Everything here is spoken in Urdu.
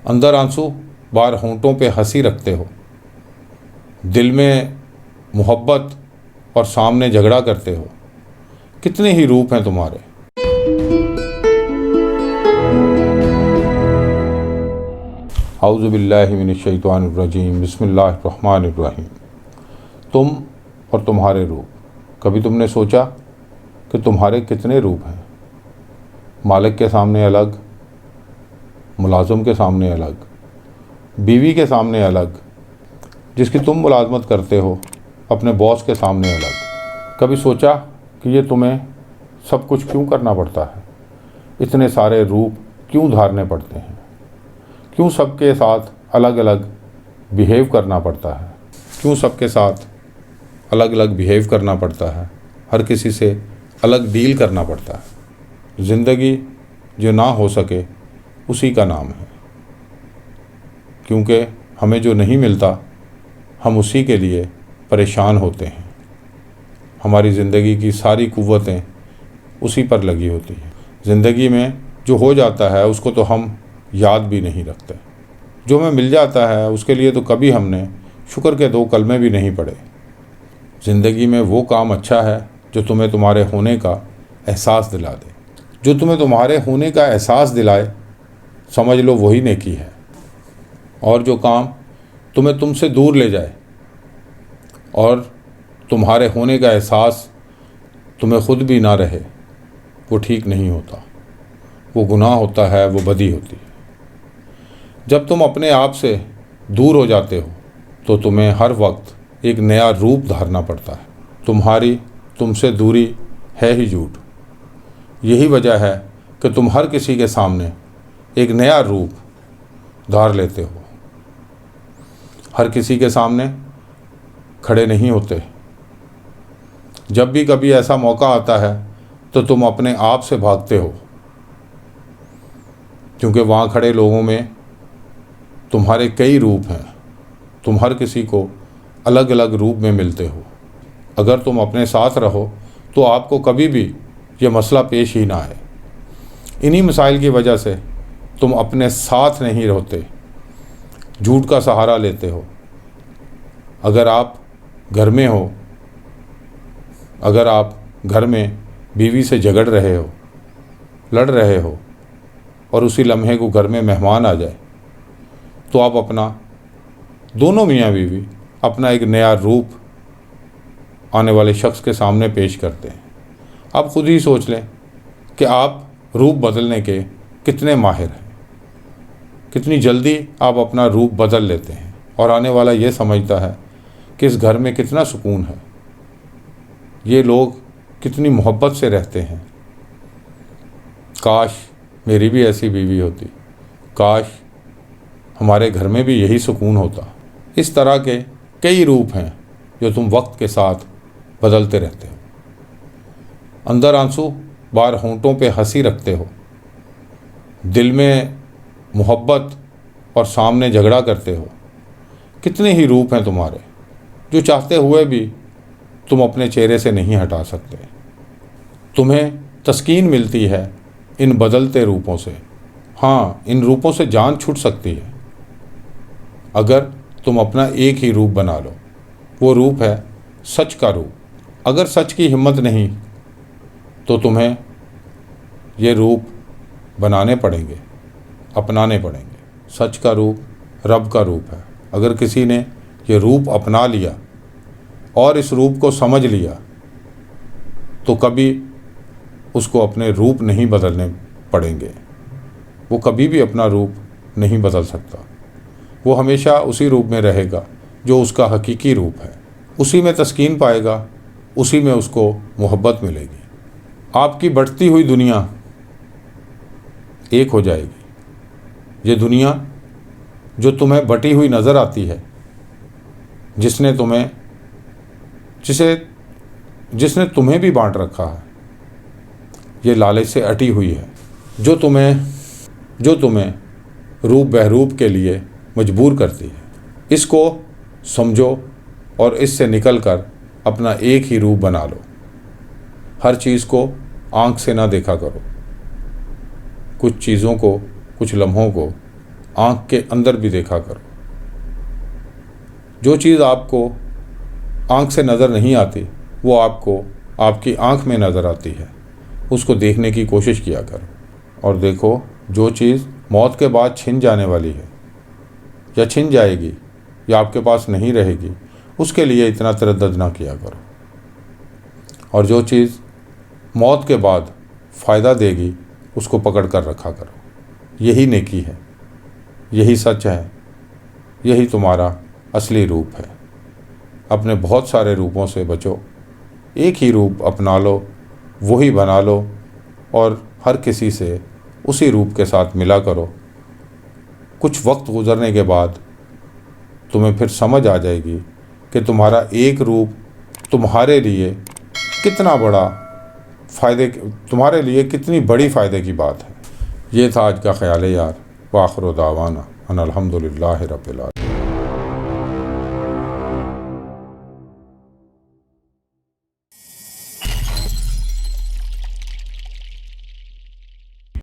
اندر آنسو بار ہونٹوں پہ ہنسی رکھتے ہو، دل میں محبت اور سامنے جھگڑا کرتے ہو، کتنے ہی روپ ہیں تمہارے۔ اعوذ باللہ من الشیطان الرجیم، بسم اللہ الرحمن الرحیم۔ تم اور تمہارے روپ، کبھی تم نے سوچا کہ تمہارے کتنے روپ ہیں؟ مالک کے سامنے الگ، ملازم کے سامنے الگ، بیوی کے سامنے الگ، جس کی تم ملازمت کرتے ہو اپنے باس کے سامنے الگ۔ کبھی سوچا کہ یہ تمہیں سب کچھ کیوں کرنا پڑتا ہے؟ اتنے سارے روپ کیوں دھارنے پڑتے ہیں؟ کیوں سب کے ساتھ الگ الگ بیہیو کرنا پڑتا ہے؟ کیوں سب کے ساتھ الگ الگ بیہیو کرنا پڑتا ہے؟ ہر کسی سے الگ ڈیل کرنا پڑتا ہے۔ زندگی جو نہ ہو سکے اسی کا نام ہے، کیونکہ ہمیں جو نہیں ملتا ہم اسی کے لیے پریشان ہوتے ہیں۔ ہماری زندگی کی ساری قوتیں اسی پر لگی ہوتی ہیں۔ زندگی میں جو ہو جاتا ہے اس کو تو ہم یاد بھی نہیں رکھتے، جو ہمیں مل جاتا ہے اس کے لیے تو کبھی ہم نے شکر کے 2 کلمے بھی نہیں پڑھے۔ زندگی میں وہ کام اچھا ہے جو تمہیں تمہارے ہونے کا احساس دلا دے، جو تمہیں تمہارے ہونے کا احساس دلائے، سمجھ لو وہی نیکی ہے۔ اور جو کام تمہیں تم سے دور لے جائے اور تمہارے ہونے کا احساس تمہیں خود بھی نہ رہے، وہ ٹھیک نہیں ہوتا، وہ گناہ ہوتا ہے، وہ بدی ہوتی ہے۔ جب تم اپنے آپ سے دور ہو جاتے ہو تو تمہیں ہر وقت ایک نیا روپ دھارنا پڑتا ہے۔ تمہاری تم سے دوری ہے ہی جھوٹ۔ یہی وجہ ہے کہ تم ہر کسی کے سامنے ایک نیا روپ دھار لیتے ہو، ہر کسی کے سامنے کھڑے نہیں ہوتے۔ جب بھی کبھی ایسا موقع آتا ہے تو تم اپنے آپ سے بھاگتے ہو، کیونکہ وہاں کھڑے لوگوں میں تمہارے کئی روپ ہیں، تم ہر کسی کو الگ الگ روپ میں ملتے ہو۔ اگر تم اپنے ساتھ رہو تو آپ کو کبھی بھی یہ مسئلہ پیش ہی نہ آئے۔ انہی مسائل کی وجہ سے تم اپنے ساتھ نہیں رہتے، جھوٹ کا سہارا لیتے ہو۔ اگر آپ گھر میں ہو، اگر آپ گھر میں بیوی سے جھگڑ رہے ہو، لڑ رہے ہو، اور اسی لمحے کو گھر میں مہمان آ جائے تو آپ اپنا دونوں میاں بیوی اپنا ایک نیا روپ آنے والے شخص کے سامنے پیش کرتے ہیں۔ آپ خود ہی سوچ لیں کہ آپ روپ بدلنے کے کتنے ماہر ہیں، کتنی جلدی آپ اپنا روپ بدل لیتے ہیں، اور آنے والا یہ سمجھتا ہے کہ اس گھر میں کتنا سکون ہے، یہ لوگ کتنی محبت سے رہتے ہیں، کاش میری بھی ایسی بیوی ہوتی، کاش ہمارے گھر میں بھی یہی سکون ہوتا۔ اس طرح کے کئی روپ ہیں جو تم وقت کے ساتھ بدلتے رہتے ہو۔ اندر آنسو بار ہونٹوں پہ ہنسی رکھتے ہو، دل میں محبت اور سامنے جھگڑا کرتے ہو، کتنے ہی روپ ہیں تمہارے، جو چاہتے ہوئے بھی تم اپنے چہرے سے نہیں ہٹا سکتے۔ تمہیں تسکین ملتی ہے ان بدلتے روپوں سے۔ ہاں، ان روپوں سے جان چھوٹ سکتی ہے اگر تم اپنا ایک ہی روپ بنا لو۔ وہ روپ ہے سچ کا روپ۔ اگر سچ کی ہمت نہیں تو تمہیں یہ روپ بنانے پڑیں گے، اپنانے پڑیں گے۔ سچ کا روپ رب کا روپ ہے۔ اگر کسی نے یہ روپ اپنا لیا اور اس روپ کو سمجھ لیا تو کبھی اس کو اپنے روپ نہیں بدلنے پڑیں گے، وہ کبھی بھی اپنا روپ نہیں بدل سکتا، وہ ہمیشہ اسی روپ میں رہے گا جو اس کا حقیقی روپ ہے، اسی میں تسکین پائے گا، اسی میں اس کو محبت ملے گی۔ آپ کی بٹتی ہوئی دنیا ایک ہو جائے گی۔ یہ دنیا جو تمہیں بٹی ہوئی نظر آتی ہے، جس نے تمہیں بھی بانٹ رکھا ہے، یہ لالچ سے اٹی ہوئی ہے، جو تمہیں روپ بہروپ کے لیے مجبور کرتی ہے۔ اس کو سمجھو اور اس سے نکل کر اپنا ایک ہی روپ بنا لو۔ ہر چیز کو آنکھ سے نہ دیکھا کرو، کچھ چیزوں کو، کچھ لمحوں کو آنکھ کے اندر بھی دیکھا کرو۔ جو چیز آپ کو آنکھ سے نظر نہیں آتی وہ آپ کو آپ کی آنکھ میں نظر آتی ہے، اس کو دیکھنے کی کوشش کیا کرو۔ اور دیکھو، جو چیز موت کے بعد چھن جانے والی ہے یا چھن جائے گی یا آپ کے پاس نہیں رہے گی، اس کے لیے اتنا تردد نہ کیا کرو۔ اور جو چیز موت کے بعد فائدہ دے گی اس کو پکڑ کر رکھا کرو۔ یہی نیکی ہے، یہی سچ ہے، یہی تمہارا اصلی روپ ہے۔ اپنے بہت سارے روپوں سے بچو، ایک ہی روپ اپنا لو، وہی بنا لو، اور ہر کسی سے اسی روپ کے ساتھ ملا کرو۔ کچھ وقت گزرنے کے بعد تمہیں پھر سمجھ آ جائے گی کہ تمہارا ایک روپ تمہارے لیے کتنا بڑا تمہارے لیے کتنی بڑی فائدے کی بات ہے۔ یہ تھا آج کا خیال یار۔ وآخر دعوانا ان الحمدللہ رب العالمین۔